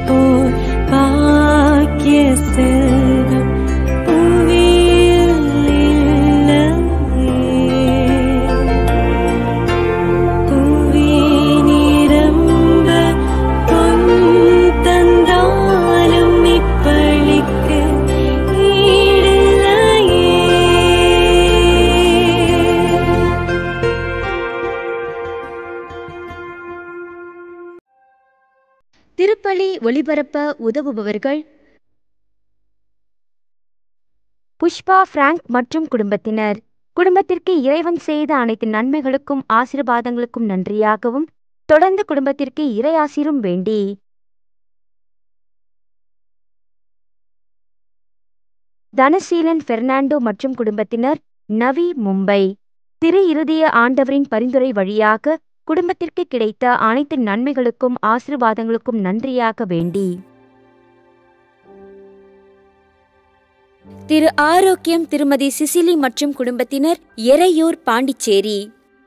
போல் பாக்கிய செல்வம் புவியில் இல்லையே. புவி நிரம்ப பொன் தந்தாலும் இப்பளிக்கு ஈடில்லையே. திருப்பலி ஒளிபரப்ப உதவுபவர்கள் புஷ்பா பிராங்க் மற்றும் குடும்பத்தினர். குடும்பத்திற்கு இறைவன் செய்த அனைத்து நன்மைகளுக்கும் ஆசீர்வாதங்களுக்கும் நன்றியாகவும் தொடர்ந்து குடும்பத்திற்கு இறையாசீரும் வேண்டி தனசீலன் பெர்னாண்டோ மற்றும் குடும்பத்தினர், நவி, மும்பை. திரு இருதய ஆண்டவரின் பரிந்துரை வழியாக குடும்பத்திற்கு கிடைத்த அனைத்து நன்மைகளுக்கும் ஆசீர்வாதங்களுக்கும் நன்றியாக வேண்டி திரு ஆரோக்கியம் திருமதி சிசிலி மற்றும் குடும்பத்தினர், எறையூர், பாண்டிச்சேரி.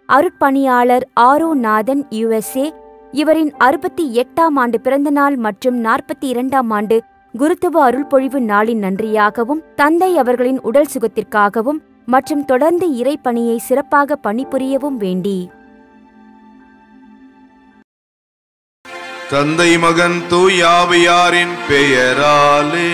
அருட்பணியாளர் ஆரோநாதன், USA. இவரின் 68ஆம் ஆண்டு பிறந்தநாள் மற்றும் 42ஆம் ஆண்டு குருத்துவ அருள்பொழிவு நாளின் நன்றியாகவும் தந்தை அவர்களின் உடல் சுகத்திற்காகவும் மற்றும் தொடர்ந்து இறைப்பணியை சிறப்பாக பணிபுரியவும் வேண்டி தந்தை மகன் தூய ஆவியாரின் பெயராலே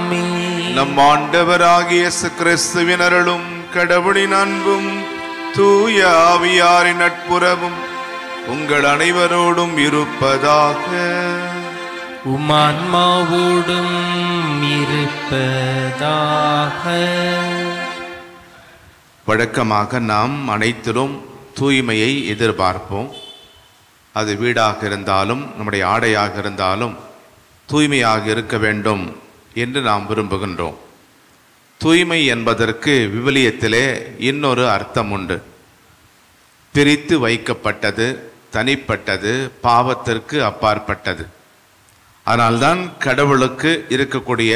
ஆமென். நம் ஆண்டவராகிய இயேசு கிறிஸ்துவின் அருளும் கடவுளின் அன்பும் தூய ஆவியாரின் நட்புறவும் உங்கள் அனைவரோடும் இருப்பதாக. உம்மான்மாவோடும் இருப்பதாக. வழக்கமாக நாம் அனைத்திலும் தூய்மையை எதிர்பார்ப்போம். அது வீடாக இருந்தாலும் நம்முடைய ஆடையாக இருந்தாலும் தூய்மையாக இருக்க வேண்டும் என்று நாம் விரும்புகின்றோம். தூய்மை என்பதற்கு விவிலியத்திலே இன்னொரு அர்த்தம் உண்டு. பிரித்து வைக்கப்பட்டது, தனிப்பட்டது, பாவத்திற்கு அப்பாற்பட்டது. அதனால்தான் கடவுளுக்கு இருக்கக்கூடிய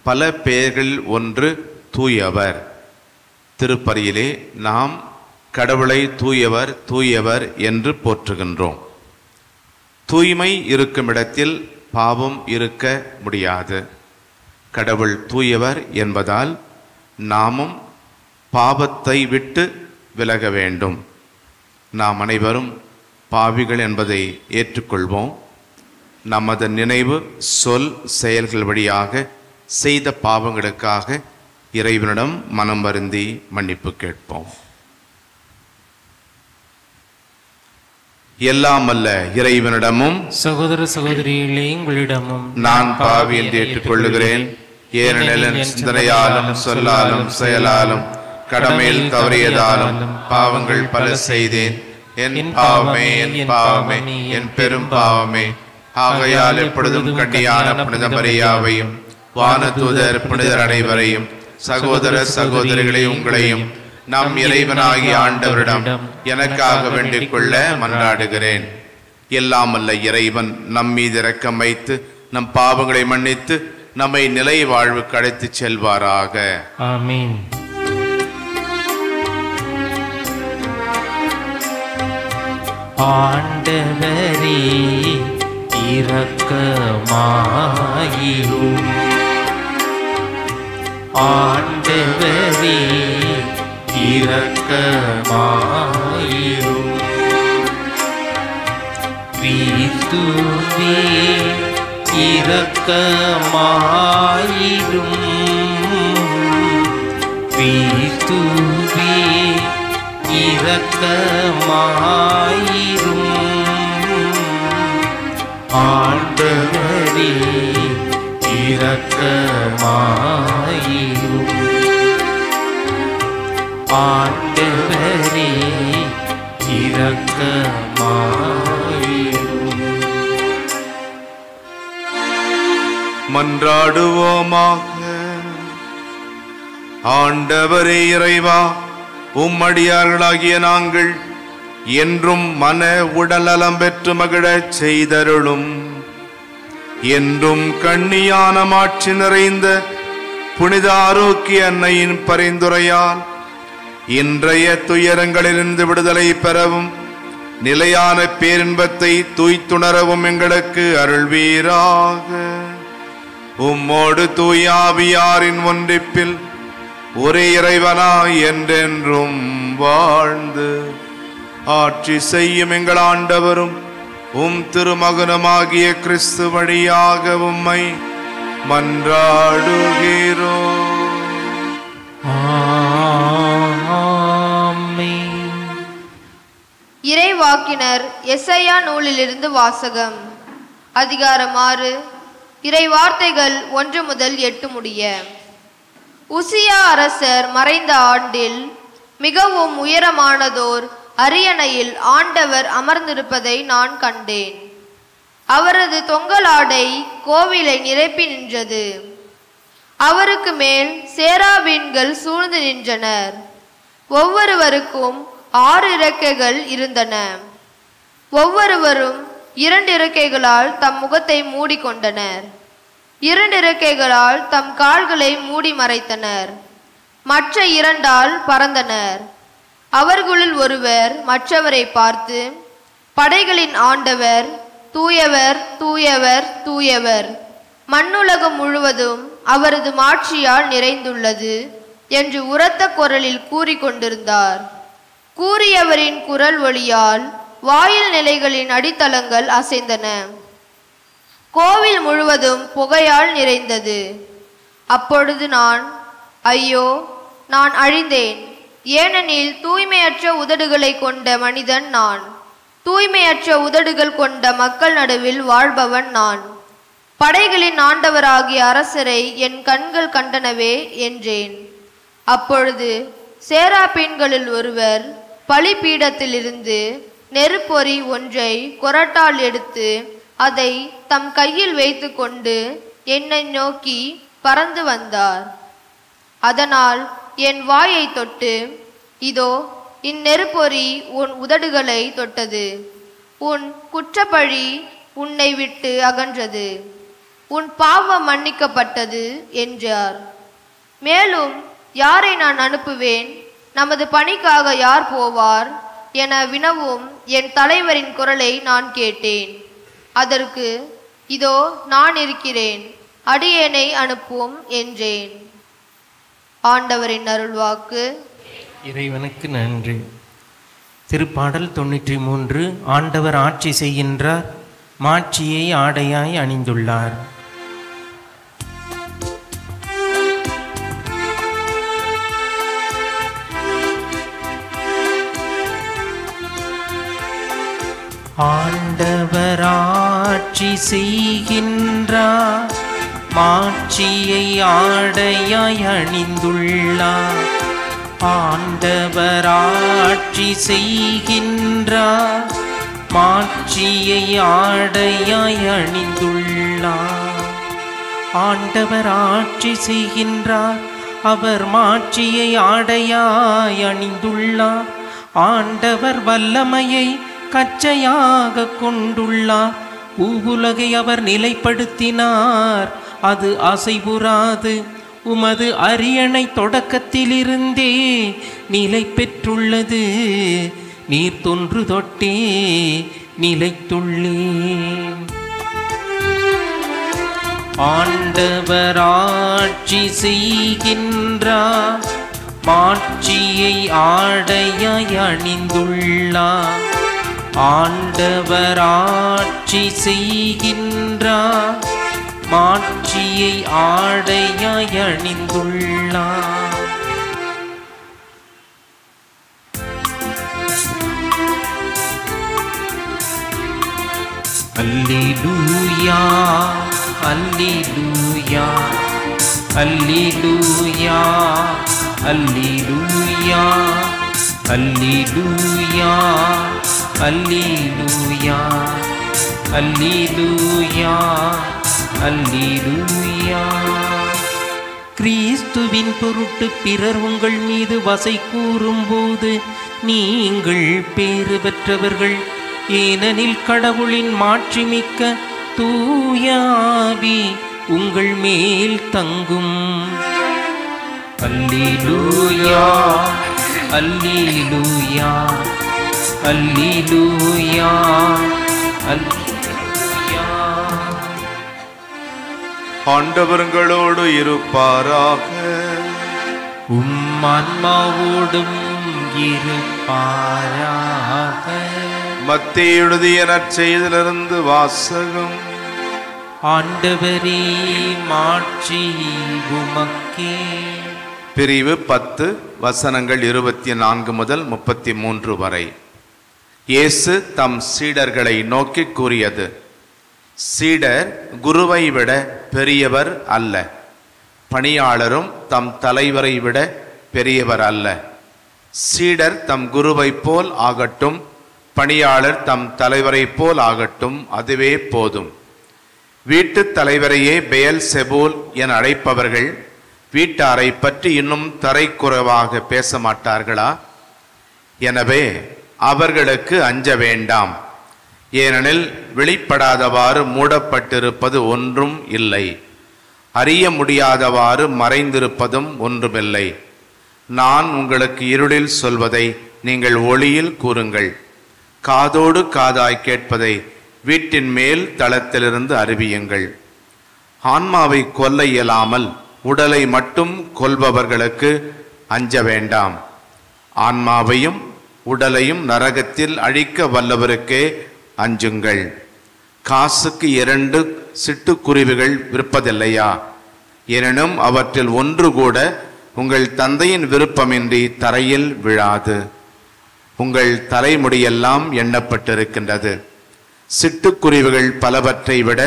பல பெயர்கள் ஒன்று தூயவர். திருப்பலியிலே நாம் கடவுளை தூயவர் தூயவர் என்று போற்றுகின்றோம். தூய்மை இருக்கும் இடத்தில் பாவம் இருக்க முடியாது. கடவுள் தூயவர் என்பதால் நாமும் பாவத்தை விட்டு விலக வேண்டும். நாம் அனைவரும் பாவிகள் என்பதை ஏற்றுக்கொள்வோம். நமது நினைவு, சொல், செயல்கள் வழியாக செய்த பாவங்களுக்காக இறைவனிடம் மனம் வருந்தி மன்னிப்பு கேட்போம். எல்லாம் அல்ல இறைவனிடமும் சகோதர சகோதரிகளே உங்களிடமும் நான் பாவி என்று ஏற்றுக்கொள்ளுகிறேன். ஏனெனில் என் சிந்தனையாலும் சொல்லாலும் செயலாலும் கடமையில் தவறியதாலும் பாவங்கள் பல செய்தேன். என் பாவமே, என் பாவமே, என் பெரும் பாவமே. ஆகையால் எப்பொழுதும் கண்ணியான புனித மரியாவையும் வானதூதர் புனிதர் அனைவரையும் சகோதர சகோதரிகளை உங்களையும் நம் இறைவனாகிய ஆண்டவரிடம் எனக்காக வேண்டிக் கொள்ள மன்றாடுகிறேன். எல்லாம் அல்ல இறைவன் நம் மீது இரக்கம் வைத்து நம் பாவங்களை மன்னித்து நம்மை நிலை வாழ்வுக்கு அழைத்துச் செல்வாராக. ஆமென். ஆண்டவரே இரக்கமாயிரும். ஆண்டவரே இரக்கமாயிரும். கிறிஸ்துவே இரக்கமாயிரும். கிறிஸ்துவே இரக்கமாயிரும். ஆண்டவரே இரக்கமாயிரும். ஆண்டவரே இரக்கமாயிரும். மன்றாடுவோமாக. ஆண்டவரே இறைவா, உம்மடியார்களாகிய நாங்கள் என்றும் மன உடல்நலம் பெற்று மகிழச் செய்தருளும். என்றும் கண்ணியான மாட்சி நிறைந்த புனித ஆரோக்கிய அன்னையின் பரிந்துரையால் இன்றைய துயரங்களிலிருந்து விடுதலை பெறவும் நிலையான பேரின்பத்தை தூய்த்துணரவும் எங்களுக்கு அருள்வீராக. உம்மோடு தூயாவியாரின் ஒன்றிப்பில் ஒரே இறைவனாய் என்றென்றும் வாழ்ந்து ஆட்சி செய்யும் எங்கள் ஆண்டவரும் உம் திருமகனுமாகிய கிறிஸ்து வழியாக உம்மை மன்றாடுகிறோம். இறைவாக்கினர் எசையா நூலிலிருந்து வாசகம். அதிகாரம் 6. இறை வார்த்தைகள் 1 முதல் 8 முடிய. உசியா அரசர் மறைந்த ஆண்டில் மிகவும் உயரமானதோர் அரியணையில் ஆண்டவர் அமர்ந்திருப்பதை நான் கண்டேன். அவரது தொங்கலாடை கோவிலை நிரப்பி நின்றது. அவருக்கு மேல் சேராபீன்கள் சூழ்ந்து நின்றனர். ஒவ்வொருவருக்கும் 6 இறக்கைகள் இருந்தன. ஒவ்வொருவரும் 2 இறக்கைகளால் தம் முகத்தை மூடிக்கொண்டனர். 2 இறக்கைகளால் தம் கால்களை மூடி மறைத்தனர். மற்ற 2ஆல் பறந்தனர். அவர்களுள் ஒருவர் மற்றவரை பார்த்து, படைகளின் ஆண்டவர், தூயவர், தூயவர், தூயவர், மண்ணுலகம் முழுவதும் அவரது மாட்சியால் நிறைந்துள்ளது என்று உரத்த குரலில் கூறிக்கொண்டிருந்தார். கூறியவரின் குரல் ஒலியால் வாயில் நிலைகளின் அடித்தளங்கள் அசைந்தன. கோவில் முழுவதும் புகையால் நிறைந்தது. அப்பொழுது நான், ஐயோ, நான் அழிந்தேன், ஏனெனில் தூய்மையற்ற உதடுகளை கொண்ட மனிதன் நான், தூய்மையற்ற உதடுகள் கொண்ட மக்கள் நடுவில் வாழ்பவன் நான். படைகளின் ஆண்டவராகிய அரசரை என் கண்கள் கண்டனவே என்றேன். அப்பொழுது சேராபீன்களில் ஒருவர் பலிபீடத்திலிருந்து நெருப்பொறி ஒன்றை கொரட்டால் எடுத்து அதை தம் கையில் வைத்து கொண்டு என்னை நோக்கி பறந்து வந்தார். அதனால் என் வாயை தொட்டு, இதோ இந்நெருப்பொறி உன் உதடுகளை தொட்டது, உன் குற்றப்பழி உன்னை விட்டு அகன்றது, உன் பாவம் மன்னிக்கப்பட்டது என்றார். மேலும், யாரை நான் அனுப்புவேன், நமது பணிக்காக யார் போவார் என வினவும் என் தலைவரின் குரலை நான் கேட்டேன். அதற்கு, இதோ நான் இருக்கிறேன், அடியேனை அனுப்பும் என்றேன். ஆண்டவரின் அருள்வாக்கு. இறைவனுக்கு நன்றி. திருப்பாடல் 93. ஆண்டவர் ஆட்சி செய்கின்றார், மாட்சியை ஆடையாய் அணிந்துள்ளார். ஆண்டவர் ஆட்சி செய்கின்றார், மாட்சியை ஆடையாய் அணிந்துள்ளார். ஆண்டவர் ஆட்சி செய்கின்றார், மாட்சியை ஆடையாய் அணிந்துள்ளார். ஆண்டவர் ஆட்சி செய்கின்றார், அவர் மாட்சியை ஆடையாய் அணிந்துள்ளார். ஆண்டவர் வல்லமையை கச்சையாக கொண்டுள்ளார். பூவுலகை அவர் நிலைப்படுத்தினார், அது அசைவுறாது. உமது அரியணை தொடக்கத்திலிருந்தே நிலை பெற்றுள்ளது. நீர் தொன்று தொட்டே நிலைத்துள்ளேன். ஆண்டவர் ஆட்சி செய்கின்றார், மாட்சியை ஆடையாய் அணிந்துள்ளார். ஆண்டவர் ஆட்சி செய்கின்றார், மாட்சியை ஆடையாய் அணிந்துள்ளார். அல்லேலூயா, அல்லேலூயா, அல்லேலூயா, அல்லேலூயா, அல்லேலூயா, அல்லேலூயா, அல்லேலூயா, அல்லேலூயா. கிறிஸ்துவின் பொருட்டு பிறர் உங்கள் மீது வசை கூறும்போது நீங்கள் பேறு பெற்றவர்கள், ஏனெனில் கடவுளின் மாட்சிமிக்க தூய ஆவி உங்கள் மேல் தங்கும். அல்லேலூயா, அல்லேலூயா, அல்லேலூயா அல்லேலூயா. ஆண்டவர்களோடு இருப்பாராக. ஆன்மாவோடும் இருப்பாராக. மத்தேயு எழுதிய நற்செய்தியிலிருந்து வாசகம். ஆண்டவரே மாட்சி உமக்கே. பிரிவு 10 வசனங்கள் 24 முதல் 33 வரை. இயேசு தம் சீடர்களை நோக்கி கூறியது: சீடர் குருவை விட பெரியவர் அல்ல, பணியாளரும் தம் தலைவரை விட பெரியவர் அல்ல. சீடர் தம் குருவை போல் ஆகட்டும், பணியாளர் தம் தலைவரை போல் ஆகட்டும், அதுவே போதும். வீட்டுத் தலைவரையே பெயல் செபூல் என அழைப்பவர்கள் வீட்டாரை பற்றி இன்னும் தரைக்குறைவாக பேச மாட்டார்களா? எனவே அவர்களுக்கு அஞ்ச வேண்டாம். ஏனெனில் வெளிப்படாதவாறு மூடப்பட்டிருப்பது ஒன்றும் இல்லை, அறிய முடியாதவாறு மறைந்திருப்பதும் ஒன்றுமில்லை. நான் உங்களுக்கு இருளில் சொல்வதை நீங்கள் ஒளியில் கூறுங்கள், காதோடு காதாய் கேட்பதை வீட்டின் மேல் தளத்திலிருந்து அறிவியுங்கள். ஆன்மாவை கொல்ல இயலாமல் உடலை மட்டும் கொல்பவர்களுக்கு அஞ்ச வேண்டாம். ஆன்மாவையும் உடலையும் நரகத்தில் அழிக்க வல்லவருக்கே அஞ்சுங்கள். காசுக்கு 2 சிட்டுக்குருவிகள் விற்பதில்லையா? எனினும் அவற்றில் ஒன்று கூட உங்கள் தந்தையின் விருப்பமின்றி தரையில் விழாது. உங்கள் தலைமுடியெல்லாம் எண்ணப்பட்டிருக்கின்றது. சிட்டுக்குருவிகள் பலவற்றை விட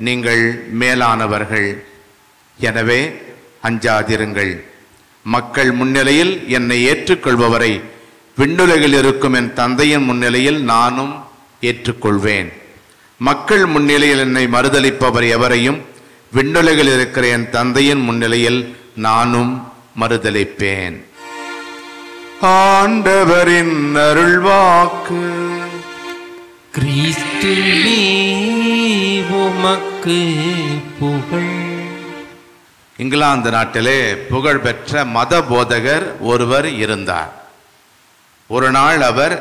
நீங்கள் மேலானவர்கள். எனவே அஞ்சாதிருங்கள். மக்கள் முன்னிலையில் என்னை ஏற்றுக்கொள்பவரை விண்ணுலகில் இருக்கும் என் தந்தையின் முன்னிலையில் நானும் ஏற்றுக்கொள்வேன். மக்கள் முன்னிலையில் என்னை மறுதலிப்பவர் எவரையும் விண்ணுலகில் இருக்கிற என் தந்தையின் முன்னிலையில் நானும் மறுதலிப்பேன். ஆண்டவரின் அருள்வாக்கு. கிறிஸ்துவே உமக்கு புகழ். இங்கிலாந்து நாட்டிலே புகழ்பெற்ற மத போதகர் ஒருவர் இருந்தார். ஒரு நாள் அவர்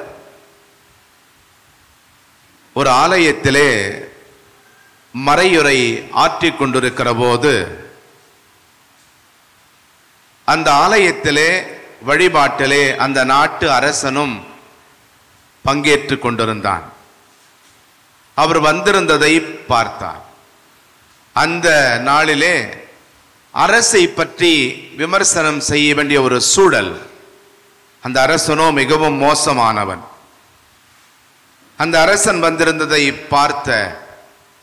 ஒரு ஆலயத்திலே மறையுரை ஆற்றிக் கொண்டிருக்கிற போது அந்த ஆலயத்திலே வழிபாட்டிலே அந்த நாட்டு அரசனும் பங்கேற்று கொண்டிருந்தான். அவர் வந்திருந்ததை பார்த்தார். அந்த நாளிலே அரசை பற்றி விமர்சனம் செய்ய வேண்டிய ஒரு சூழல். அந்த அரசனோ மிகவும் மோசமானவன். அந்த அரசன் வந்திருந்ததை பார்த்த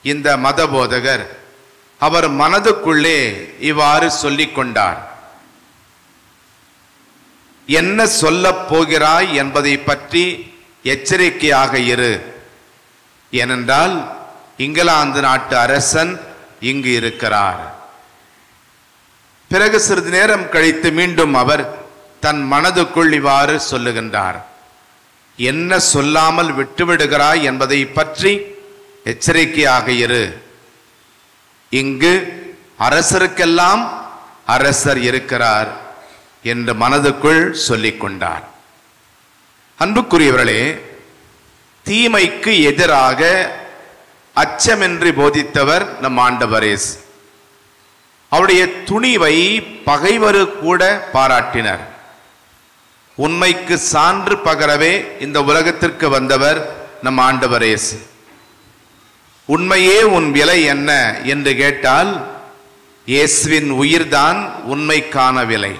இந்த மத போதகர் அவர் மனதுக்குள்ளே இவ்வாறு சொல்லிக் கொண்டார்: என்ன சொல்லப் போகிறாய் என்பதை பற்றி எச்சரிக்கையாக இரு. ஏனென்றால் இங்கிலாந்து நாட்டு அரசன் இங்கு இருக்கிறார். பிறகு சிறிது நேரம் கழித்து மீண்டும் அவர் தன் மனதுக்குள் இவ்வாறு சொல்லுகின்றார்: என்ன சொல்லாமல் விட்டுவிடுகிறாய் என்பதை பற்றி எச்சரிக்கையாக இரு. இங்கு அரசருக்கெல்லாம் அரசர் இருக்கிறார் என்று மனதுக்குள் சொல்லிக் கொண்டார். அன்புக்குரியவர்களே, தீமைக்கு எதிராக அச்சமின்றி போதித்தவர் நம் ஆண்டவர் இயேசு. அவருடைய துணிவை பகைவரு கூட பாராட்டினர். உண்மைக்கு சான்று பகரவே இந்த உலகத்திற்கு வந்தவர் நம் ஆண்டவர் இயேசு. உண்மையே உன் விலை என்ன என்று கேட்டால் இயேசுவின் உயிர்தான் உண்மைக்கான விலை.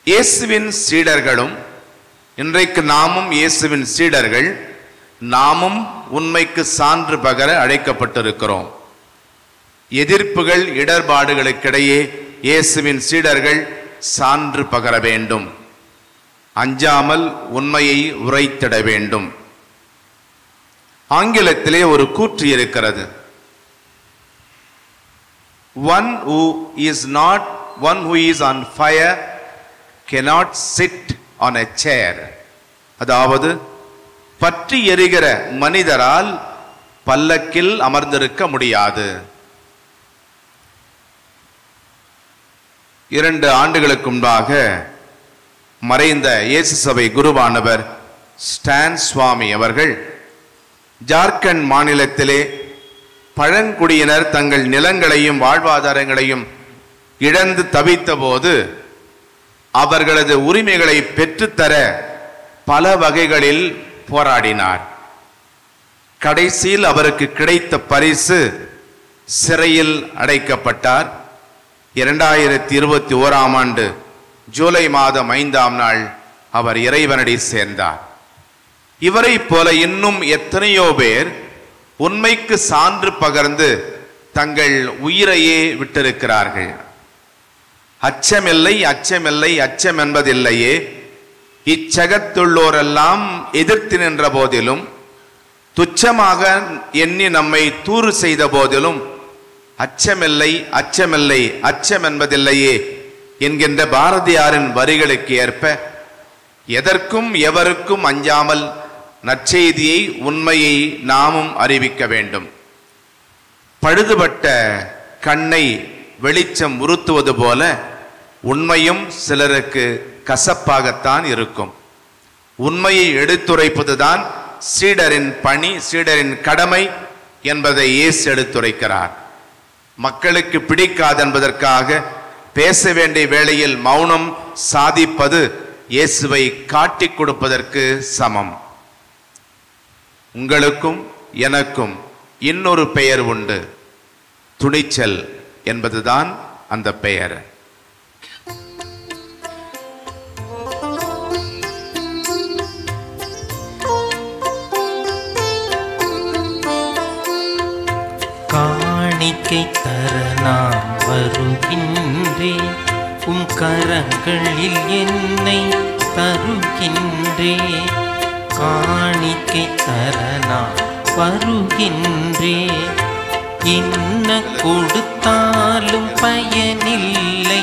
இயேசுவின் சீடர்களும், இன்றைக்கு நாமும் இயேசுவின் சீடர்கள், நாமும் உண்மைக்கு சான்று பகர அழைக்கப்பட்டிருக்கிறோம். எதிர்ப்புகள் இடர்பாடுகளுக்கிடையே இயேசுவின் சீடர்கள் சான்று பகர வேண்டும். அஞ்சாமல் உண்மையை உரைத்திட வேண்டும். ஆங்கிலத்திலே ஒரு கூற்று இருக்கிறது: one who is on fire cannot sit on a chair. அதாவது பற்றி எரிகிற மனிதரால் பல்லக்கில் அமர்ந்திருக்க முடியாது. 2 ஆண்டுகளுக்கு முன்பாக மறைந்த இயேசு சபை குருவானவர் ஸ்டான் சுவாமி அவர்கள் ஜார்க்கண்ட் மாநிலத்திலே பழங்குடியினர் தங்கள் நிலங்களையும் வாழ்வாதாரங்களையும் இழந்து தவித்த போது அவர்களது உரிமைகளை பெற்றுத்தர பல வகைகளில் போராடினார். கடைசியில் அவருக்கு கிடைத்த பரிசு சிறையில் அடைக்கப்பட்டார். 2021ஆம் ஆண்டு ஜூலை மாதம் 5ஆம் நாள் அவர் இறைவனடி சேர்ந்தார். இவரை போல இன்னும் எத்தனையோ பேர் உண்மைக்கு சான்று பகர்ந்து தங்கள் உயிரையே விட்டிருக்கிறார்கள். அச்சமில்லை, அச்சமில்லை, அச்சம் என்பதில்லையே. இச்சகத்துள்ளோரெல்லாம் எதிர்த்து நின்ற போதிலும், துச்சமாக எண்ணி நம்மை தூறு செய்த போதிலும், அச்சமில்லை, அச்சமில்லை, அச்சம் என்பதில்லையே என்கின்ற பாரதியாரின் வரிகளுக்கு ஏற்ப எதற்கும் எவருக்கும் அஞ்சாமல் நற்செய்தியை, உண்மையை நாமும் அறிவிக்க வேண்டும். பழுதுபட்ட கண்ணை வெளிச்சம் உறுத்துவது போல உண்மையும் சிலருக்கு கசப்பாகத்தான் இருக்கும். உண்மையை எடுத்துரைப்பதுதான் சீடரின் பணி, சீடரின் கடமை என்பதை இயேசு எடுத்துரைக்கிறார். மக்களுக்கு பிடிக்காது என்பதற்காக பேச வேண்டிய வேளையில் மௌனம் சாதிப்பது இயேசுவை காட்டிக் கொடுப்பதற்கு சமம். உங்களுக்கும் எனக்கும் இன்னொரு பெயர் உண்டு, துணிச்சல் என்பதுதான் அந்த பெயர். காணிக்கை தர நான் வருகின்றேன், உம் கரங்களில் என்னை தருகின்றேன். காணிக்கை தர நான் வருகின்றேன், என்ன கொடுத்தாலும் பயனில்லை.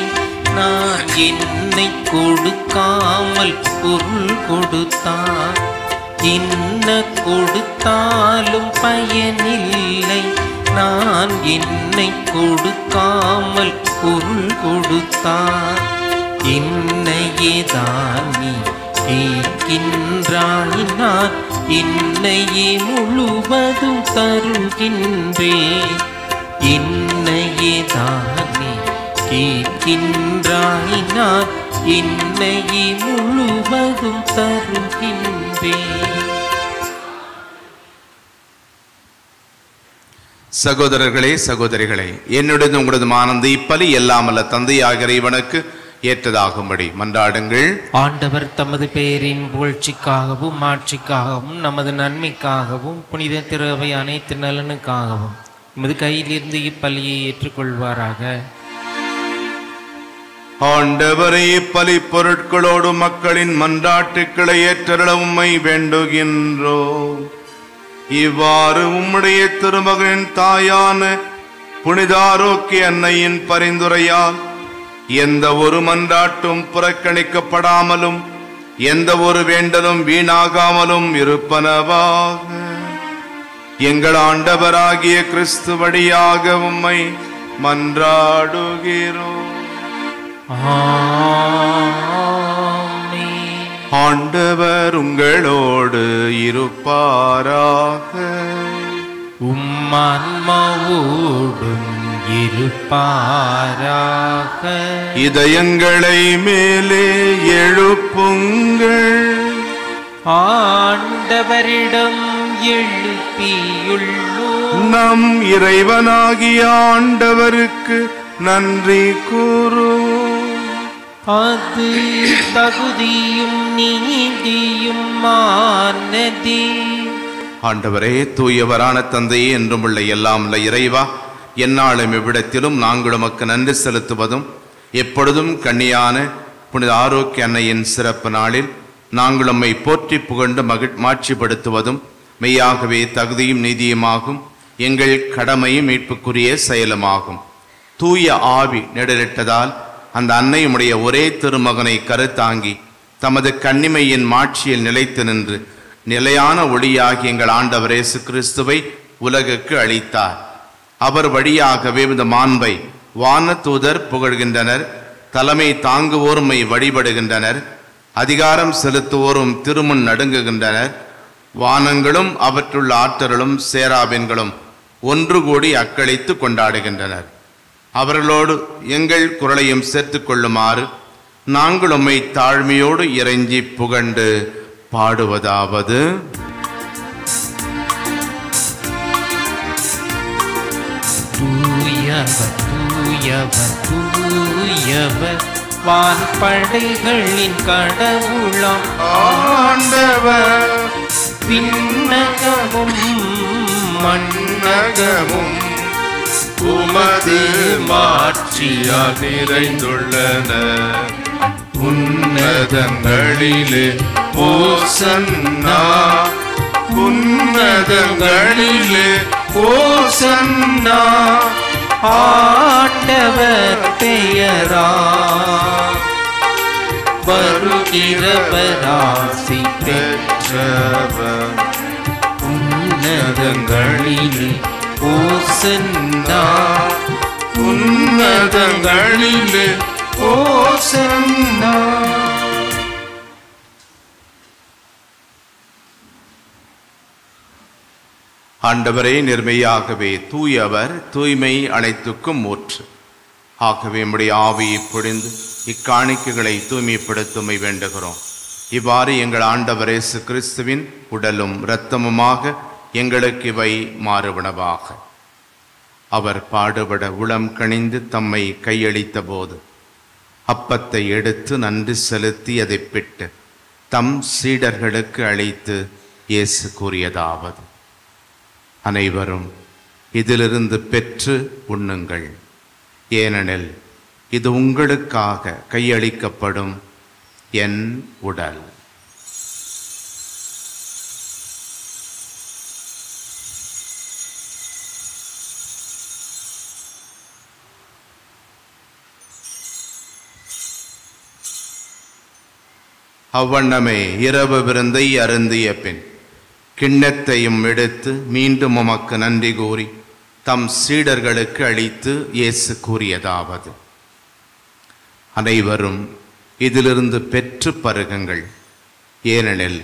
நான் என்னை கொடுக்காமல் பொருள் கொடுத்தார். என்ன கொடுத்தாலும் பயனில்லை. நான் என்னை கொடுக்காமல் பொருள் கொடுத்தார். என்னையே தான் நீ கேட்கின்றாய், நான் என்னையே முழுவதும் தருகின்றேன். என்னையே தான் நீ கேட்கின்றாய், நான் என்னையே முழுவதும் தருகின்றேன். சகோதரர்களே, சகோதரிகளே, என்னுடன் உங்களது ஆனந்த இப்பலி எல்லாமல்ல தந்தையாக இறைவனுக்கு ஏற்றதாகும்படி மன்றாடுங்கள். ஆண்டவர் தமது பெயரின் புகழ்ச்சிக்காகவும் மாட்சிக்காகவும் நமது நன்மைக்காகவும் புனித திரவை அனைத்து நலனுக்காகவும் நமது கையிலிருந்து இப்பலியை ஏற்றுக்கொள்வாராக. ஆண்டவரை இப்பலி பொருட்களோடு மக்களின் மன்றாட்டுக்களை ஏற்றருள உம்மை வேண்டுகின்றோம். இவ்வாறு உம்முடைய திருமகனின் தாயான புனித ஆரோக்கிய அன்னையின் பரிந்துரையால் எந்த ஒரு மன்றாட்டும் புறக்கணிக்கப்படாமலும் எந்த ஒரு வேண்டலும் வீணாகாமலும் இருப்பனவாக. எங்கள் ஆண்டவராகிய கிறிஸ்து வழியாக உம்மை மன்றாடுகிறோம். ஆண்டவர் உங்களோடு இருப்பாராக. உம்மான்மாவோடும் இருப்பாராக. இதயங்களை மேலே எழுப்புங்கள். ஆண்டவரிடம் எழுப்பியுள்ளோம். நம் இறைவனாகிய ஆண்டவருக்கு நன்றி கூறுவோம். அது தகுதியும் நீதியும் மானதே. ஆண்டவரே, தூயவரான தந்தையே, என்றும் உள்ள எல்லாம் உள்ள இறைவா, எந்நாளும் இவ்விடத்திலும் நாங்கள் உமக்கு நன்றி செலுத்துவதும் எப்பொழுதும் கன்னியான புனித ஆரோக்கிய அன்னையின் சிறப்பு நாளில் நாங்கள் உம்மை போற்றி புகழ்ந்து மாட்சிப்படுத்துவதும் மெய்யாகவே தகுதியும் நீதியுமாகும். எங்கள் கடமையும் மீட்புக்குரிய செயலுமாகும். தூய ஆவி நெடலிட்டதால் அந்த அன்னையுடைய ஒரே திருமகனை கருத்தாங்கி தமது கன்னிமையின் மாட்சியில் நிலைத்து நின்று நிலையான ஒளியாகி எங்கள் ஆண்டவர் இயேசு கிறிஸ்துவை உலகுக்கு அளித்தார். அவர் வழியாகவே இந்த மாண்பை வான தூதர் புகழ்கின்றனர். தலைமை தாங்குவோர்மை வழிபடுகின்றனர். அதிகாரம் செலுத்துவோரும் திருமுன் நடுங்குகின்றனர். வானங்களும் அவற்றுள்ள ஆற்றலும் சேராபின்களும் ஒன்று கூடி அக்களித்து கொண்டாடுகின்றனர். அவர்களோடு எங்கள் குரலையும் சேர்த்துக் கொள்ளுமாறு நாங்கள் உம்மை தாழ்மையோடு இறைஞ்சி புகண்டு பாடுவதாவது: தூயவர் தூயவர் தூயவர் வான்படைகளின் கடவுளாம் ஆண்டவர், விண்ணகமும் மண்ணகமும் உமது மாட்சியால் நிறைந்துள்ளன. உன்னதங்களிலே ஓசன்னா, உன்னதங்களிலே ஓசன்னா. ஆண்டவர் பெயரா வருகிறவராசி பெற்றவர். உன்னதங்களிலே ஓசன்னா, உன்னதங்களிலே ஓசன்னா. ஆண்டவரே, நிர்மையாகவே தூயவர், தூய்மை அனைத்துக்கும் ஊற்று. ஆகவே நம்முடைய ஆவியை பொழிந்து இக்காணிக்கைகளை தூய்மைப்படுத்துமை வேண்டுகிறோம். இவ்வாறு எங்கள் ஆண்டவர் இயேசு கிறிஸ்துவின் உடலும் இரத்தமுமாக எங்களுக்கு இவை மாறுவனவாக. அவர் பாடுபட உளம் கனிந்து தம்மை கையளித்த போது அப்பத்தை எடுத்து நன்றி செலுத்தி அதை பிட்டு தம் சீடர்களுக்கு அளித்து இயேசு கூறியதாவது: அனைவரும் இதிலிருந்து பெற்று உண்ணுங்கள். ஏனெனில் இது உங்களுக்காக கையளிக்கப்படும் என் உடல். அவ்வண்ணமே இரவு விருந்தை அருந்திய பின் கிண்ணத்தையும் எடுத்து மீண்டும் உமக்கு நன்றி கூறி தம் சீடர்களுக்கு அளித்து இயேசு கூறியதாவது: அனைவரும் இதிலிருந்து பெற்று பருகுங்கள். ஏனெனில்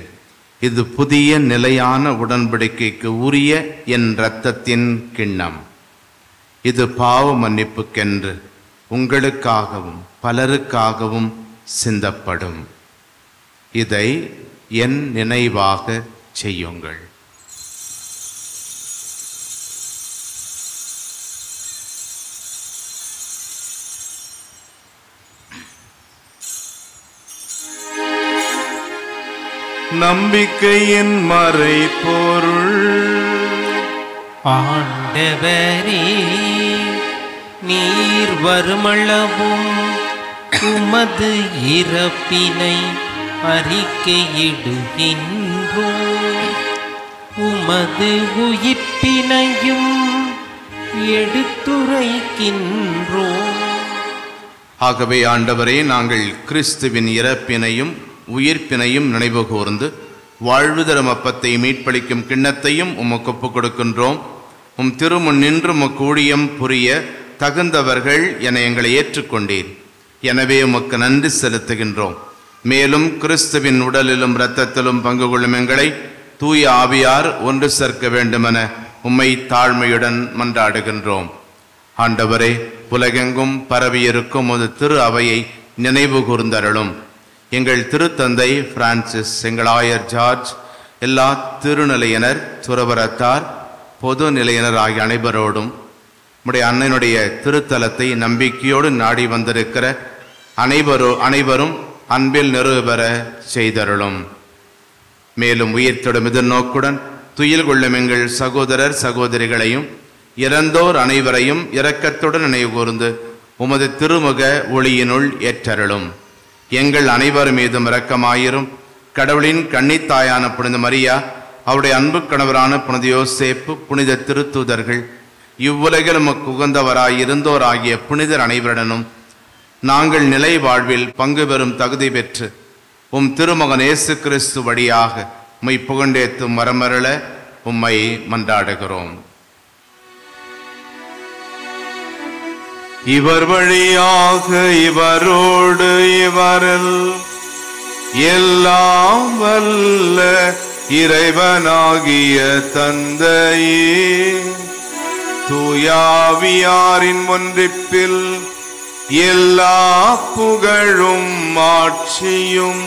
இது புதிய நிலையான உடன்படிக்கைக்கு உரிய என் இரத்தத்தின் கிண்ணம். இது பாவ மன்னிப்புக்கென்று உங்களுக்காகவும் பலருக்காகவும் சிந்தப்படும். இதை என் நினைவாக செய்யுங்கள். நம்பிக்கையின் மறைபொருள். ஆண்டவரே, நீர் வருமளவும் உமது இறப்பினை அறிக்கையிடுகின்றோம், உமது உயிர்ப்பினையும் எடுத்துரைக்கின்றோம். ஆகவே ஆண்டவரே, நாங்கள் கிறிஸ்துவின் இறப்பினையும் உயிர்ப்பினையும் நினைவு கூர்ந்து வாழ்வு தரும் அப்பத்தை மீட்பளிக்கும் கிண்ணத்தையும் உமக்கு ஒப்புக் கொடுக்கின்றோம். உம் திருமுன் நின்று உமக்கு ஊழியம் புரிய தகுந்தவர்கள் என எங்களை ஏற்றுக்கொண்டீர். எனவே உமக்கு நன்றி செலுத்துகின்றோம். மேலும் கிறிஸ்துவின் உடலிலும் இரத்தத்திலும் பங்கு கொள்ளும் எங்களை தூய ஆவியார் ஒன்று சேர்க்க வேண்டுமென உம்மை தாழ்மையுடன் மன்றாடுகின்றோம். ஆண்டவரே, உலகெங்கும் பரவியிருக்கும் ஒரு திரு அவையை நினைவு கூர்ந்தருளும். எங்கள் திருத்தந்தை பிரான்சிஸ், எங்கள் ஆயர் ஜார்ஜ், எல்லா திருநிலையினர், துறவரத்தார், பொது நிலையினர் ஆகிய அனைவரோடும் நம்முடைய அண்ணனுடைய திருத்தலத்தை நம்பிக்கையோடு நாடி வந்திருக்கிற அனைவரும் அன்பில் நிறுவ செய்தருளும். மேலும் உயிர்த்தொடும் எதிர்நோக்குடன் துயில் கொள்ளும் எங்கள் சகோதரர் சகோதரிகளையும் இறந்தோர் அனைவரையும் இரக்கத்துடன் நினைவு கூர்ந்து உமது திருமுக ஒளியினுள் ஏற்றருளும். எங்கள் அனைவர் மீதும் இரக்கமாயிரும். கடவுளின் கன்னித்தாயான புனித மரியா, அவருடைய அன்பு கணவரான புனித யோசேப்பு, புனித திருத்தூதர்கள், இவ்வுலகில் உமக்கு உகந்தவராயிருந்தோர் ஆகிய புனிதர் அனைவருடனும் நாங்கள் நிலை வாழ்வில் பங்கு பெறும் தகுதி பெற்று உம் திருமகன் இயேசு கிறிஸ்து வழியாக உம்மை புகண்டேத்தும் வரமருள உம்மை மன்றாடுகிறோம். இவர் வழியாக இவரோடு இவரில் எல்லாம் வல்ல இறைவனாகிய தந்தையே, தூயாவியாரின் ஒன்றிப்பில் எல்லா புகழும் ஆட்சியும்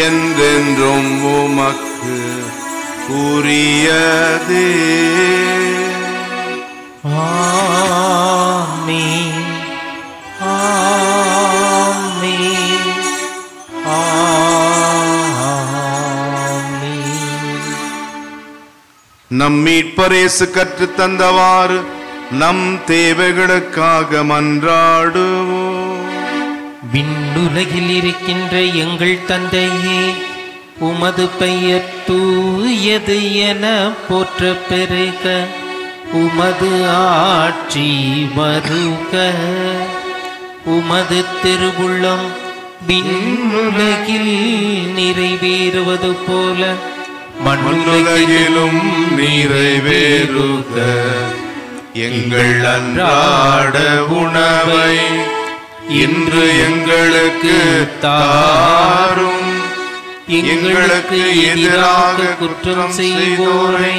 என்றென்றும் உமக்கு உரியதே. ஆமென். ஆமென். ஆமென். நம் மீட்பர் இயேசு கற்றுத் தந்தவாறு நம் தேவைகளுக்காக மன்றாடுவோம். விண்ணுலகில் இருக்கின்ற எங்கள் தந்தையே, உமது பெயர் தூயது என போற்ற பெருக, உமது ஆட்சி வருக, உமது திருவுள்ளம் விண்ணுலகில் நிறைவேறுவது போல மண்ணுலகிலும் நிறைவேறுக. எங்கள் அன்றாட உணவை இன்று எங்களுக்கு தாரும். எங்களுக்கு எதிராக குற்றம் செய்வோரை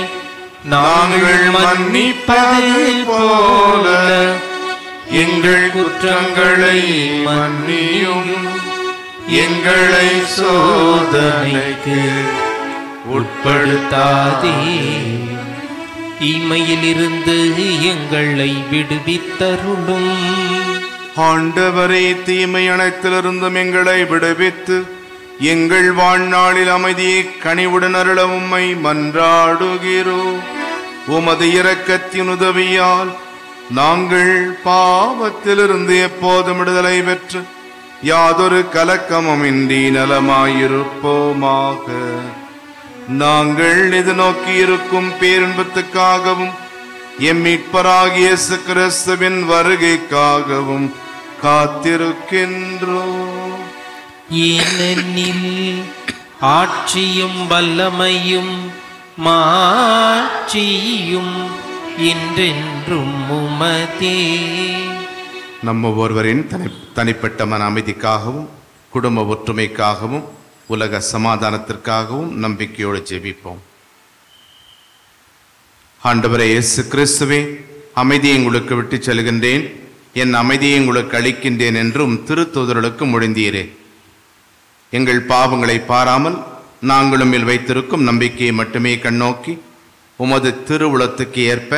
நாங்கள் மன்னிப்பது போல எங்கள் குற்றங்களை மன்னியும். எங்களை சோதனைக்கு உட்படுத்தாதே, தீமையிலிருந்து எங்களை விடுவித்தருளும். ஆண்டவரே, தீமை அனைத்திலிருந்தும் எங்களை விடுவித்து எங்கள் வாழ்நாளில் அமைதியை கனிவுடன் அருள உம்மை மன்றாடுகிறோம். உமது இரக்கத்தின் உதவியால் நாங்கள் பாவத்திலிருந்து எப்போதும் விடுதலை பெற்று யாதொரு கலக்கமுமின்றி நலமாயிருப்போமாக. நாங்கள் இது நோக்கி இருக்கும் பேரின்பத்துக்காகவும் எம் மீட்பராகிய இயேசு கிறிஸ்துவின் வருகைக்காகவும் காத்திருக்கின்றோம். ஏனெனில் ஆட்சியும் வல்லமையும் மாட்சியும் என்றென்றும் உமதே. நம்ம ஒருவரின் தனிப்பட்ட மன அமைதிக்காகவும் குடும்ப ஒற்றுமைக்காகவும் உலக சமாதானத்திற்காகவும் நம்பிக்கையோடு ஜெபிப்போம். ஆண்டவரே இயேசு கிறிஸ்துவே, அமைதியை உங்களுக்கு விட்டு செல்கின்றேன், என் அமைதியை உங்களுக்கு அளிக்கின்றேன் என்றும் திருத்தூதர்களுக்கு மொழிந்தீரே. எங்கள் பாவங்களை பாராமல் நாங்களும் மேல் வைத்திருக்கும் நம்பிக்கையை மட்டுமே கண்ணோக்கி உமது திருவுளத்துக்கு ஏற்ப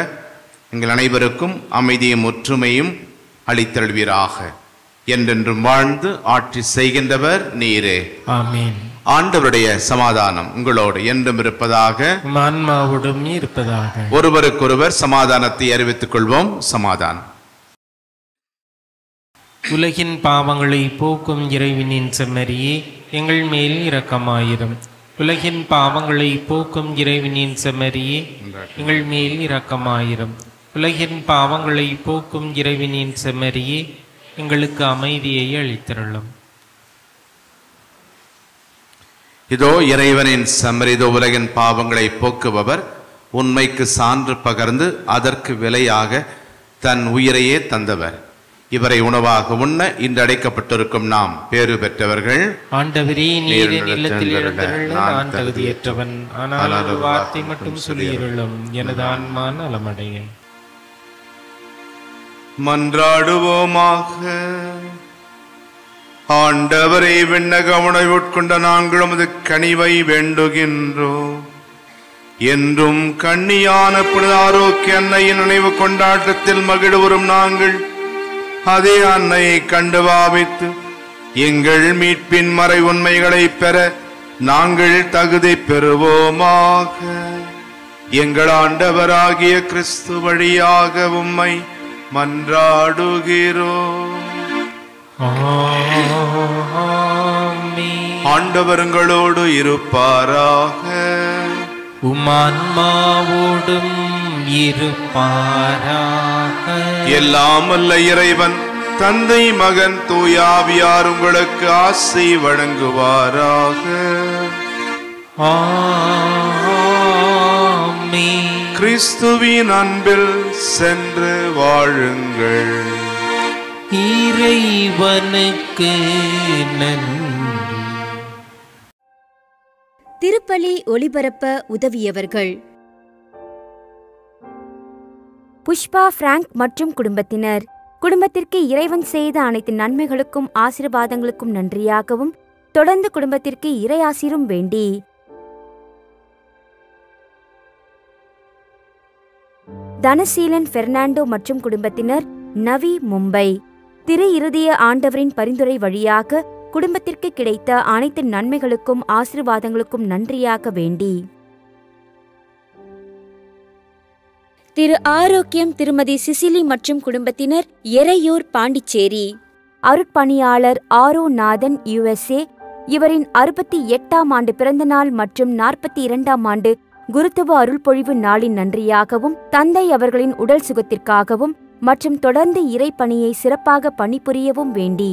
எங்கள் அனைவருக்கும் அமைதியும் ஒற்றுமையும் அளித்தருள்வீராக. என்றென்றும் வாழ்ந்து ஆட்சி செய்கின்றவர் நீரே. ஆமென். ஆண்டவருடைய சமாதானம் உங்களோடு என்றும் இருப்பதாக, ஆன்மாவோடும் இருப்பதாக. ஒருவருக்கொருவர் சமாதானத்தை அறிவித்துக் கொள்வோம். சமாதானம். உலகின் பாவங்களை போக்கும் இறைவனின் செம்மறியே, எங்கள் மேல் இரக்கமாயிரும். உலகின் பாவங்களை போக்கும் இறைவனின் செம்மறியே, எங்கள் மேல் இரக்கமாயிரும். உலகின் பாவங்களை போக்கும் இறைவனின் செம்மறியே, எங்களுக்கு அமைதியை அளித்தருளும். இதோ இறைவனின் செம்மறிதோ உலகின் பாவங்களை போக்குபவர், உண்மைக்கு சான்று பகர்ந்து அதற்கு விலையாக தன் உயிரையே தந்தவர். இவரை உணவாக உண்ண இன்று அடைக்கப்பட்டிருக்கும் நாம் பேறு பெற்றவர்கள். ஆண்டவரே, நீர் என் இல்லத்தில் எழுந்தருள நான் தகுதியற்றவன், ஆனால் ஒரு வார்த்தை மட்டும் சொல்லியருளும், எனது ஆன்மா நலமடையும். மன்றாடுவோமாக. ஆண்டவரை, விண்ணக உணவை உட்கொண்ட நாங்கள் உமது கனிவை வேண்டுகின்றோம். என்றும் கண்ணியான புனித ஆரோக்கிய அன்னையின் நினைவு கொண்டாட்டத்தில் மகிழ்வுறும் நாங்கள் அதே அன்னையை கண்டு பாவித்து எங்கள் மீட்பின் மறை உண்மைகளை பெற நாங்கள் தகுதி பெறுவோமாக. எங்கள் ஆண்டவராகிய கிறிஸ்து வழியாக உம்மை மன்றாடுகிறோம். ஆண்டவர்களோடு இருப்பாராக. உமான்மாவோடும் இருப்பாராக. எல்லாம் வல்ல இறைவன் தந்தை, மகன், தூயாவியார் உங்களுக்கு ஆசி வழங்குவாராக. ஆமென். கிறிஸ்துவின் அன்பில் சென்று வாழுங்கள். இறைவனுக்கு நன்றி. திருப்பலி ஒளிபரப்ப உதவியவர்கள்: புஷ்பா பிராங்க் மற்றும் குடும்பத்தினர். குடும்பத்திற்கு இறைவன் செய்த அனைத்து நன்மைகளுக்கும் ஆசீர்வாதங்களுக்கும் நன்றியாகவும் தொடர்ந்து குடும்பத்திற்கு இறையாசீரும் வேண்டி தனசீலன் பெர்னாண்டோ மற்றும் குடும்பத்தினர், நவி, மும்பை. திரு இருதய ஆண்டவரின் பரிந்துரை வழியாக குடும்பத்திற்கு கிடைத்த அனைத்து நன்மைகளுக்கும் ஆசீர்வாதங்களுக்கும் நன்றியாக வேண்டி திரு ஆரோக்கியம் திருமதி சிசிலி மற்றும் குடும்பத்தினர், எரையூர், பாண்டிச்சேரி. அருட்பணியாளர் ஆரோ நாதன், USA. இவரின் 68ஆம் ஆண்டு பிறந்தநாள் மற்றும் 42ஆம் ஆண்டு குருத்துவ அருள்பொழிவு நாளின் நன்றியாகவும் தந்தை அவர்களின் உடல் சுகத்திற்காகவும் மற்றும் தொடர்ந்து இறைப்பணியை சிறப்பாக பணிபுரியவும் வேண்டி